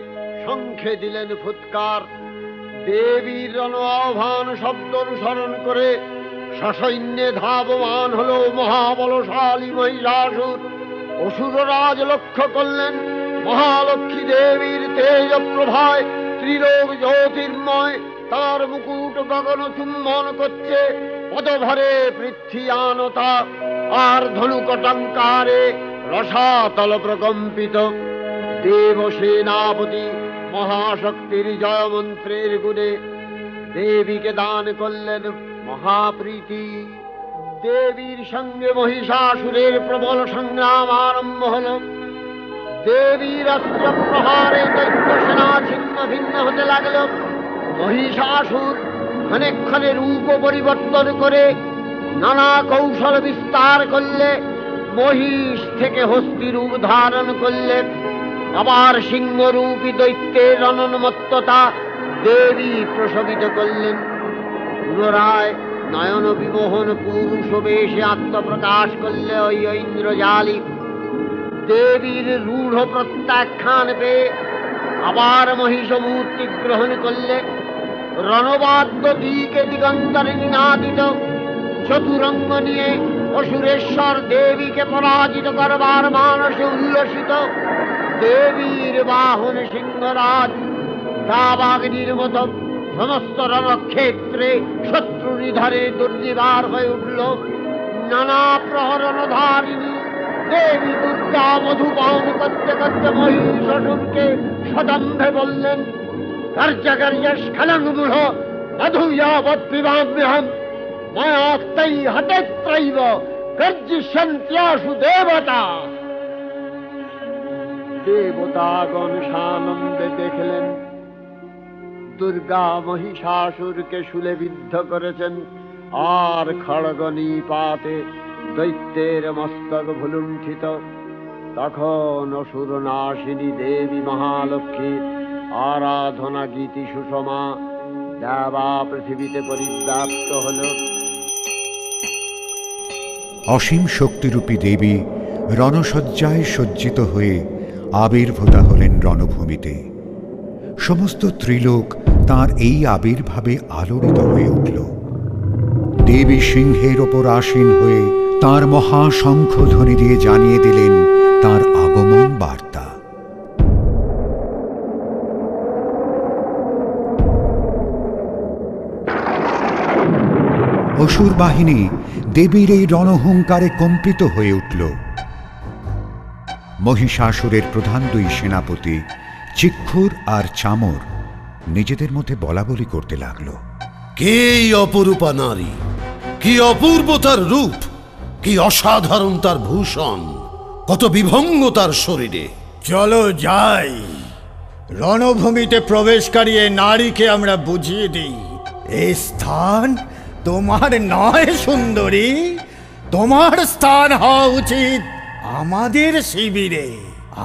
শঙ্খে দিলেন ফুৎকার। দেবীর রণ আহ্বান শব্দ অনুসরণ করে সসৈন্যে ধাবমান হল মহাবলশালী মহিষাসুর। অসুররাজ লক্ষ্য করলেন মহালক্ষ্মী দেবীর তেজ প্রভায় ত্রিলোক জ্যোতির্ময়, তার মুকুট গগন চুম্বন করছে, পদভরে পৃথ্বীয়ানতা আর ধনুকটঙ্কারে রসাতল প্রকম্পিত। দেবসেনাপতি মহাশক্তির জয় মন্ত্রের গুণে দেবীকে দান করলেন মহাপ্রীতি। দেবীর সঙ্গে মহিষাসুরের প্রবল সংগ্রাম আরম্ভ হল। দেবীর অস্ত্র প্রহারে দৈত্য সেনা ছিন্ন ভিন্ন হতে লাগল। মহিষাসুর ক্ষণে রূপ পরিবর্তন করে নানা কৌশল বিস্তার করলে, মহিষ থেকে হস্তি রূপ ধারণ করলে। আবার সিংহরূপী দৈত্যের রণন্মত্ততা দেবী প্রশমিত করলেন। পুনরায় নয়ন বিমোহন পুরুষ বেশে আত্মপ্রকাশ করলে ওই ইন্দ্রজালী। দেবীর রূঢ় প্রত্যাখ্যান পেয়ে আবার মহিষ মূর্তি গ্রহণ করলে। রণবাদ্য দিকে দিগন্তরে নিনাদিত, চতুরঙ্গ নিয়ে অসুরেশ্বর দেবীকে পরাজিত করবার মানসে উল্লসিত। দেবীর বাহন সিংহরাজ দাবাগ্নির মতো সমস্ত রণক্ষেত্রে শত্রু নিধারে দুর্নিবার হয়ে উঠল। নানা প্রহরণধারিণী দেবী দুর্গা মধুপান করতে করতে মহিষাসুরকে সদম্ভে বললেন, কার্যকার্যস্খলনমূঢ় মধুযাবৎ পিবাম্যহম মায়াক্তৈ হতেত্রৈব গর্জিষ্যন্ত্যাশু দেবতা। দেবতাগণ সানন্দে দেখলেন দুর্গা মহিষাসুরকে শূলে বিদ্ধ করেছেন, আর খড়গ নিপাতে দৈত্যের মস্তক ভুলুণ্ঠিত। তখন অসুর নাশিনী দেবী মহালক্ষ্মীর আরাধনা গীতি সুষমা দেবা পৃথিবীতে পরিব্যাপ্ত হল। অসীম শক্তিরূপী দেবী রণসজ্জায় সজ্জিত হয়ে আবির্ভূতা হলেন রণভূমিতে। সমস্ত ত্রিলোক তাঁর এই আবির্ভাবে আলোড়িত হয়ে উঠল। দেবী সিংহের ওপর আসীন হয়ে তাঁর মহাশঙ্খধ্বনি দিয়ে জানিয়ে দিলেন তাঁর আগমন বার্তা। অসুর বাহিনী দেবীর এই রণহুঙ্কারে কম্পিত হয়ে উঠল। মহিষাসুরের প্রধান দুই সেনাপতি চিক্ষুর আর চামর নিজেদের মধ্যে বলাবলি করতে লাগল, কে অপরূপা নারী, কি অপূর্ব তার রূপ, কি অসাধারণ তার ভূষণ, কত বিভঙ্গ তার শরীরে। চলো যাই, রণভূমিতে প্রবেশকারী এ নারীকে আমরা বুঝিয়ে দিই এই স্থান তোমার নয় সুন্দরী, তোমার স্থান হওয়া উচিত আমাদের শিবিরে।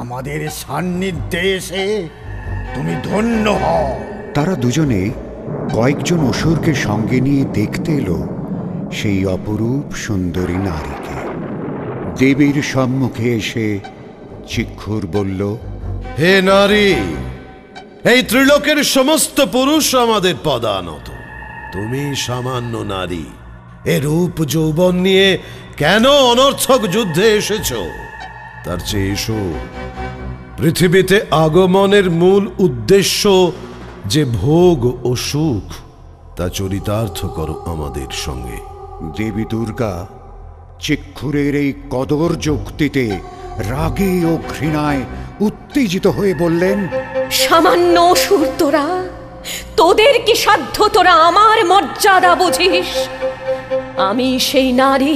আমাদের সান্নিধ্যে এসে তুমি ধন্য হও। তারা দুজনে কয়েকজন অসুরকে সঙ্গে নিয়ে দেখতে এলো সেই অপরূপ সুন্দরী নারীকে। দেবীর সম্মুখে এসে চিক্ষুর বলল, হে নারী, এই ত্রিলোকের সমস্ত পুরুষ আমাদের পদানত, তুমি সামান্য নারী। এ রূপ যৌবন নিয়ে কেন অনর্থক যুদ্ধে এসেছ? তার চেয়ে এসো, পৃথিবীতে আগমনের মূল উদ্দেশ্য যে ভোগ ও সুখ, তা চরিতার্থ করো আমাদের সঙ্গে। দেবী দুর্গা চিক্ষুরের এই কদর্য উক্তিতে রাগে ও ঘৃণায় উত্তেজিত হয়ে বললেন, সামান্য অসুর তোরা, তোদের কি সাধ্য তোরা আমার মর্যাদা বুঝিস? আমি সেই নারী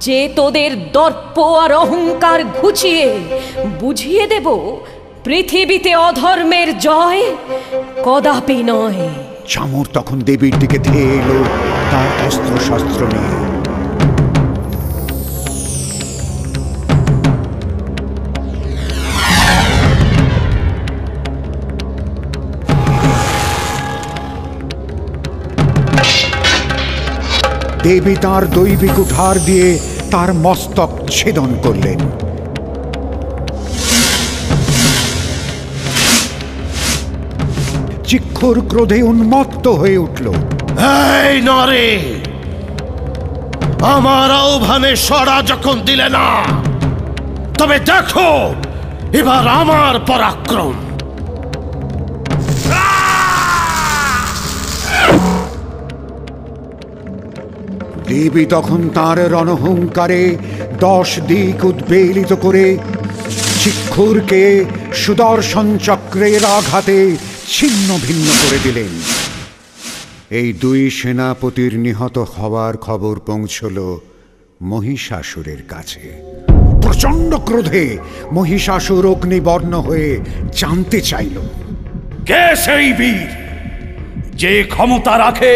যে তোদের দর্প আর অহংকার ঘুচিয়ে বুঝিয়ে দেব পৃথিবীতে অধর্মের জয় কদাপি নয়। চামর তখন দেবীর দিকে ধেয়ে এলো তার অস্ত্র শস্ত্র নিয়ে। দেবী তাঁর দৈবিক কুঠার দিয়ে তার মস্তক ছেদন করলেন। চিক্ষুর ক্রোধে উন্মত্ত হয়ে উঠল। এই নরে, আমার আহ্বানে সাড়া যখন দিলে না, তবে দেখো এবার আমার পরাক্রম। দেবী তখন তাঁর রণহুঙ্কারে 10 দিক উদ্বেলিত করে চিক্ষুরকে সুদর্শন চক্রের আঘাতে ছিন্ন ভিন্ন করে দিলেন। এই 2 সেনাপতির নিহত হওয়ার খবর পৌঁছল মহিষাসুরের কাছে। প্রচন্ড ক্রোধে মহিষাসুর অগ্নিবর্ণ হয়ে জানতে চাইল, কে সেই বীর যে ক্ষমতা রাখে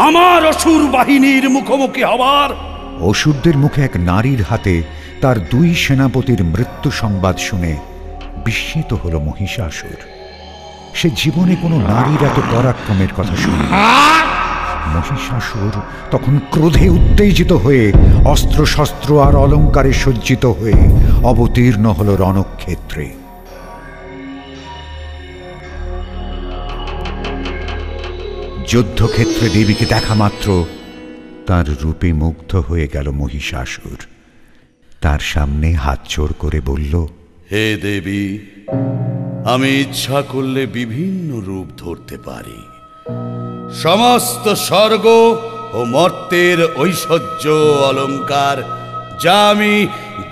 আমার অসুর বাহিনীর মুখোমুখি হবার? অসুরদের মুখে এক নারীর হাতে তার 2 সেনাপতির মৃত্যু সংবাদ শুনে বিস্মিত হল মহিষাসুর। সে জীবনে কোনো নারীর এত পরাক্রমের কথা শুনে। মহিষাসুর তখন ক্রোধে উত্তেজিত হয়ে অস্ত্রশস্ত্র আর অলঙ্কারে সজ্জিত হয়ে অবতীর্ণ হল রণক্ষেত্রে। যুদ্ধক্ষেত্রে দেবীকে দেখা মাত্র তার রূপে মুগ্ধ হয়ে গেল মহিষাসুর। তার সামনে হাত জোড় করে বলল, হে দেবী, আমি ইচ্ছা করলে বিভিন্ন রূপ ধরতে পারি। সমস্ত স্বর্গ ও মর্তের ঐশ্বর্য অলঙ্কার যা আমি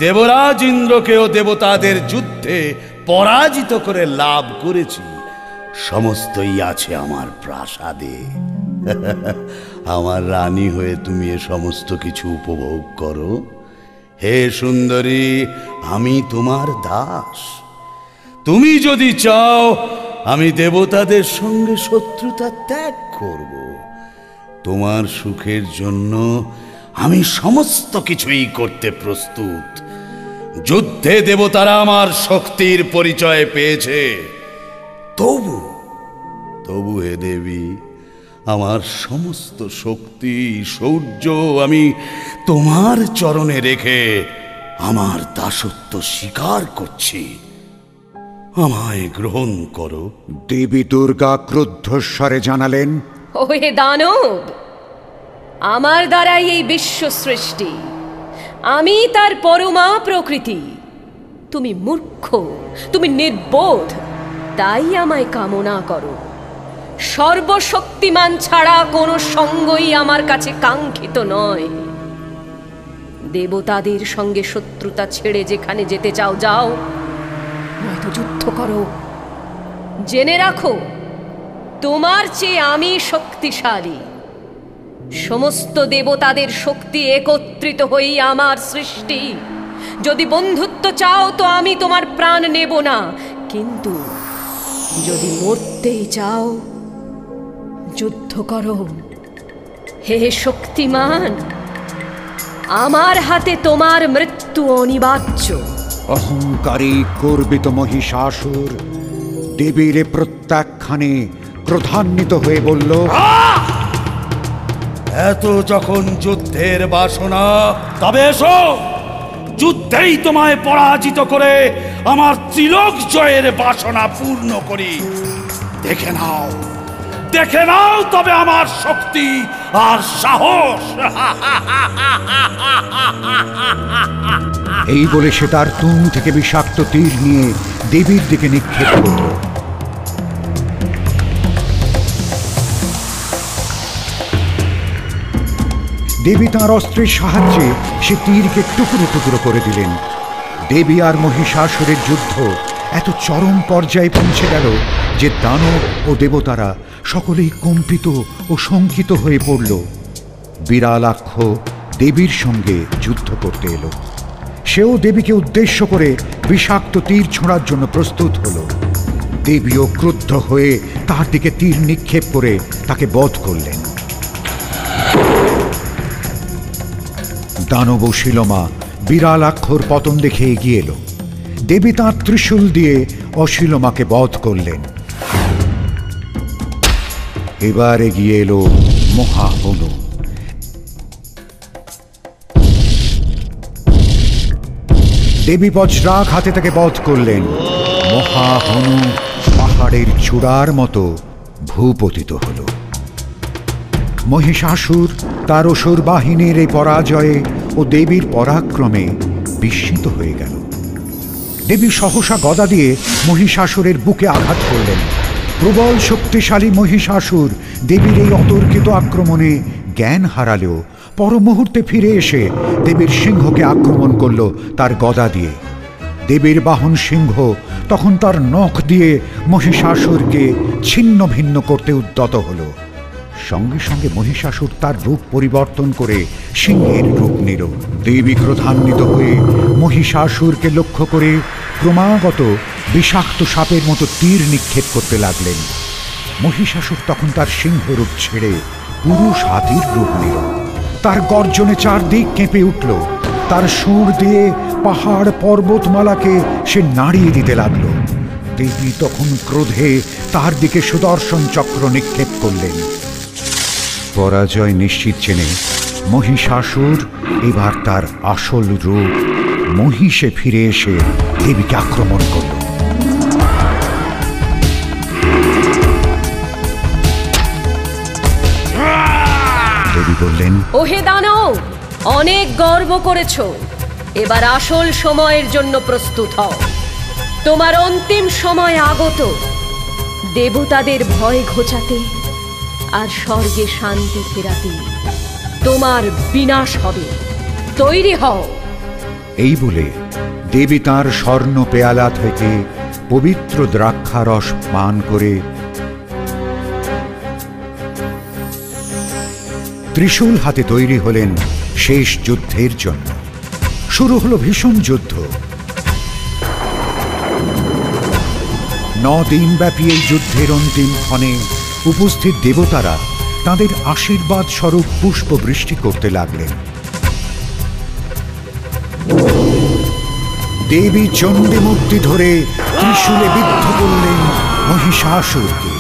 দেবরাজ ইন্দ্রকে ও দেবতাদের যুদ্ধে পরাজিত করে লাভ করেছি, সমস্তই আছে আমার প্রাসাদে। আমার রানী হয়ে তুমি এ সমস্ত কিছু উপভোগ করো। হে সুন্দরী, আমি তোমার দাস। তুমি যদি চাও আমি দেবতাদের সঙ্গে শত্রুতা ত্যাগ করব। তোমার সুখের জন্য আমি সমস্ত কিছুই করতে প্রস্তুত। যুদ্ধে দেবতারা আমার শক্তির পরিচয় পেয়েছে, তবু হে দেবী, আমার সমস্ত শক্তি শৌর্য আমি তোমার চরণে রেখে আমার দাসত্ব স্বীকার করছি। আমায় গ্রহণ করো। দেবী দুর্গা ক্রুদ্ধস্বরে জানালেন, ওহে দানব, আমার দ্বারাই এই বিশ্ব সৃষ্টি, আমি তার পরমা প্রকৃতি। তুমি মূর্খ, তুমি নির্বোধ, তাই আমায় কামনা করো। সর্বশক্তিমান ছাড়া কোনো সঙ্গই আমার কাছে কাঙ্ক্ষিত নয়। দেবতাদের সঙ্গে শত্রুতা ছেড়ে যেখানে যেতে চাও যাও, নয়তো যুদ্ধ করো। জেনে রাখো, তোমার চেয়ে আমি শক্তিশালী। সমস্ত দেবতাদের শক্তি একত্রিত হয়েই আমার সৃষ্টি। যদি বন্ধুত্ব চাও তো আমি তোমার প্রাণ নেব না, কিন্তু যদি মরতেই চাও যুদ্ধ করো। হে শক্তিমান, আমার হাতে তোমার মৃত্যু অনিবার্য। অহংকারী গর্বিত মহিষাসুর দেবীর প্রত্যাখ্যানে ক্রোধান্বিত হয়ে বলল, এত যখন যুদ্ধের বাসনা, তবে এসো, যুদ্ধেই তোমায় পরাজিত করে আমার ত্রিলোক জয়ের বাসনা পূর্ণ করি। দেখে নাও তবে আমার শক্তি আর সাহস। এই বলে সে তার তুণ থেকে বিষাক্ত তীর নিয়ে দেবীর দিকে নিক্ষেপ করল। দেবী তাঁর অস্ত্রের সাহায্যে সে তীরকে টুকরো টুকরো করে দিলেন। দেবী আর মহিষাসুরের যুদ্ধ এত চরম পর্যায়ে পৌঁছে গেল যে দানব ও দেবতারা সকলেই কম্পিত ও শঙ্কিত হয়ে পড়ল। বিড়ালাক্ষ দেবীর সঙ্গে যুদ্ধ করতে এলো। সেও দেবীকে উদ্দেশ্য করে বিষাক্ত তীর ছোঁড়ার জন্য প্রস্তুত হল। দেবীও ক্রুদ্ধ হয়ে তার দিকে তীর নিক্ষেপ করে তাকে বধ করলেন। দানব ও শিলমা বিড়ালাক্ষর পতন দেখে এগিয়ে এলো। দেবী তাঁর ত্রিশূল দিয়ে অশিলমাকে বধ করলেন। এবার এগিয়ে এলো মহাহনু। দেবী বজ্রাঘাতে হাতে তাকে বধ করলেন। মহাহনু পাহাড়ের চূড়ার মতো ভূপতিত হল। মহিষাসুর তার অসুর বাহিনীর এই পরাজয়ে ও দেবীর পরাক্রমে বিস্মিত হয়ে গেল। দেবী সহসা গদা দিয়ে মহিষাসুরের বুকে আঘাত করলেন। প্রবল শক্তিশালী মহিষাসুর দেবীর এই অতর্কিত আক্রমণে জ্ঞান হারালেও পর মুহূর্তে ফিরে এসে দেবীর সিংহকে আক্রমণ করল তার গদা দিয়ে। দেবীর বাহন সিংহ তখন তার নখ দিয়ে মহিষাসুরকে ছিন্ন ভিন্ন করতে উদ্যত হল। সঙ্গে সঙ্গে মহিষাসুর তার রূপ পরিবর্তন করে সিংহের রূপ নিল। দেবী ক্রোধান্বিত হয়ে মহিষাসুরকে লক্ষ্য করে ক্রমাগত বিষাক্ত সাপের মতো তীর নিক্ষেপ করতে লাগলেন। মহিষাসুর তখন তার সিংহরূপ ছেড়ে পুরুষ হাতির রূপ নিল। তার গর্জনে চারদিক কেঁপে উঠল। তার সুর দিয়ে পাহাড় পর্বতমালাকে সে নাড়িয়ে দিতে লাগল। দেবী তখন ক্রোধে তার দিকে সুদর্শন চক্র নিক্ষেপ করলেন। পরাজয় নিশ্চিত জেনে মহিষাসুর এবার তার আসল রূপ মহিষে ফিরে এসে দেবীকে আক্রমণ করল। দেবী বললেন, ওহে দানব, অনেক গর্ব করেছ, এবার আসল সময়ের জন্য প্রস্তুত হও। তোমার অন্তিম সময় আগত। দেবতাদের ভয় ঘোচাতে আর স্বর্গে শান্তি ফেরাতে তোমার বিনাশ হবে। তৈরি হও। এই বলে দেবী তাঁর স্বর্ণ পেয়ালা থেকে পবিত্র দ্রাক্ষারস পান করে ত্রিশূল হাতে তৈরি হলেন শেষ যুদ্ধের জন্য। শুরু হলো ভীষণ যুদ্ধ। 9 দিন ব্যাপী এই যুদ্ধের অন্তিম ক্ষণে উপস্থিত দেবতারা তাঁদের আশীর্বাদ স্বরূপ পুষ্প বৃষ্টি করতে লাগলেন। দেবী চণ্ডী মূর্তি ধরে ত্রিশূলে বিদ্ধ করলেন মহিষাসুরকে,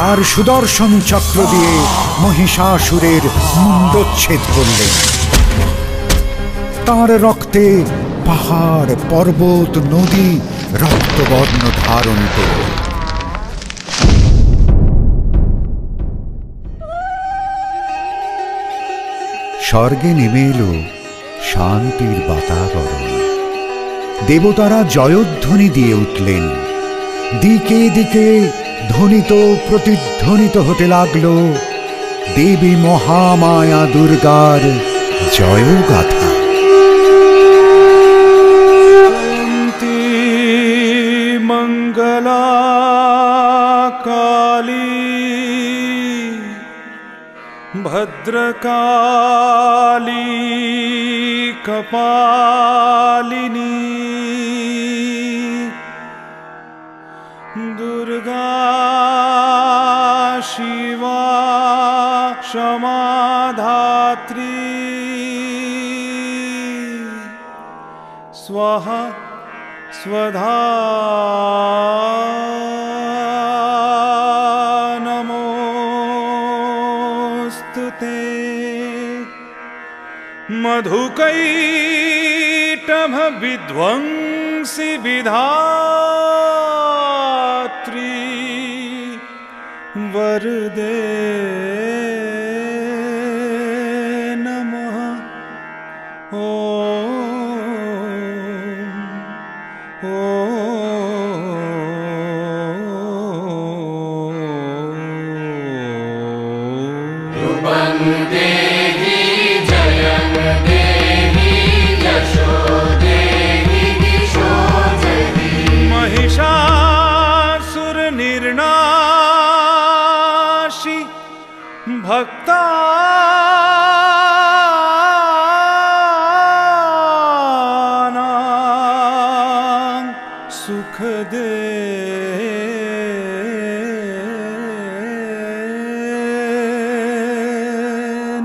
আর সুদর্শন চক্র দিয়ে মহিষাসুরের মুণ্ডচ্ছেদ করলেন। তাঁর রক্তে পাহাড় পর্বত নদী রক্তবর্ণ ধারণ করল। স্বর্গে নেমে এলো শান্তির বাতাবরণ। দেবতারা জয়ধ্বনি দিয়ে উঠলেন। দিকে দিকে ধ্বনিত প্রতিধ্বনিত হতে লাগল দেবী মহামায়া দুর্গার জয়গাথা। মঙ্গলা কালী ভদ্রকালী কপালিনী দুর্গা শিবা সমাধাত্রী স্বাহা स्वधा नमोस्तुते मधुकैटभ विध्वंसी विधात्री वरदे नमः। महिषासुर निर्नाशी भक्ता सुख दे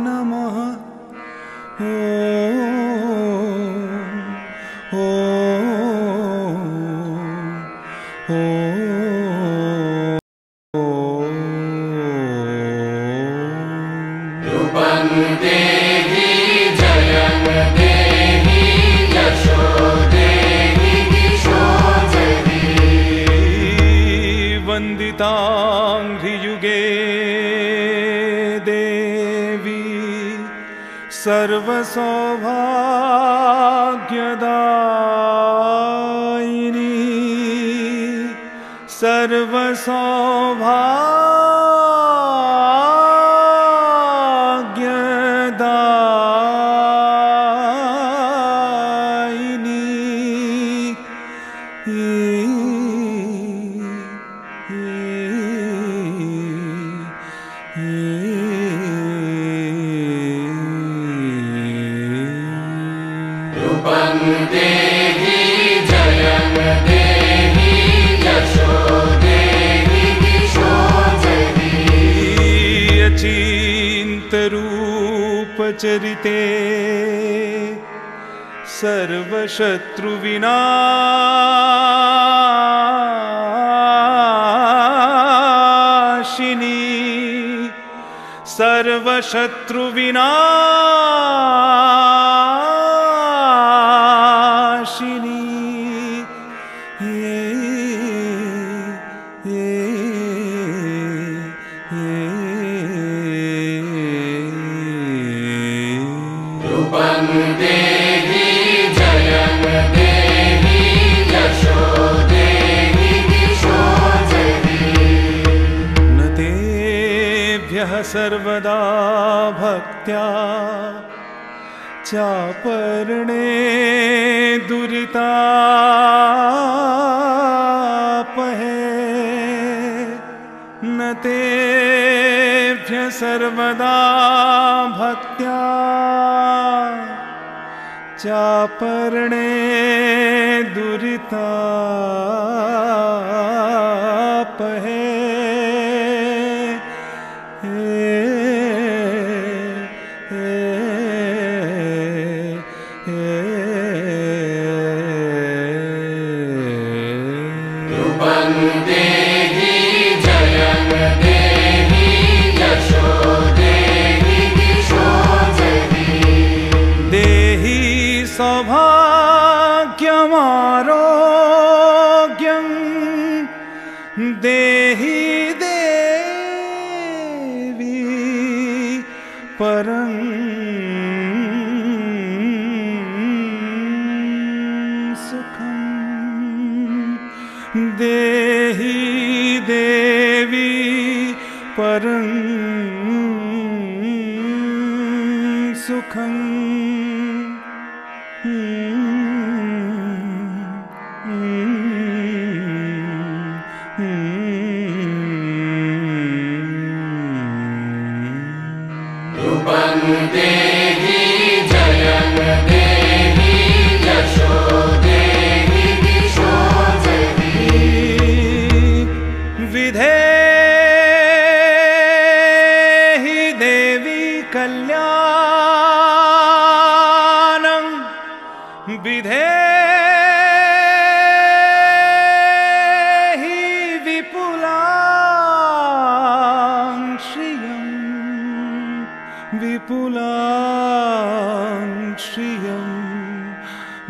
नमः। वन्दितां सर्वसौभाग्यदायिनी रूपं देहि जयं देहि यशो देहि दिशो देहि अचिन्तरूपचरिते सर्वशत्रुविनाशिनी सर्वशत्रुविनाशिनी रूपं देहि जयं देहि यशो देहि दिशो देहि न तेभ्यः सर्वदा भक्त्या चापर्णे दुरितापहे न तेभ्यः सर्वदा भक्त्या चापर्णे दुरितापहे रूपं देहि जयं देहि यशो देहि दिशो देहि देहि सौभाग्यमारोग्यं देहि देवी परं सुखं देहि देवी परं सुखं रूपं देहि जयं देहि यशो देहि दिशो देहि विधेहि देवी कल्याणं विधेहि विपुलां श्रियं विपुलां श्रियं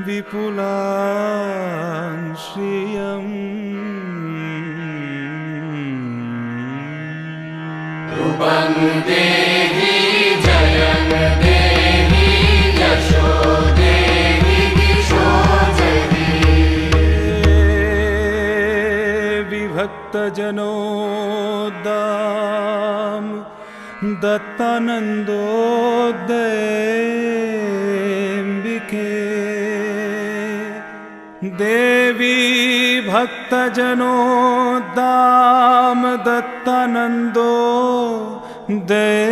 विपुलां श्रियम् रूपं देहि जयं देहि यशो देहि दिशो देहि विभक्तजनोद्दाम दत्तानन्दोदयेऽम्बिके देवी भक्तजनोद्दाम दत्तानन्दो दयेऽम्बिके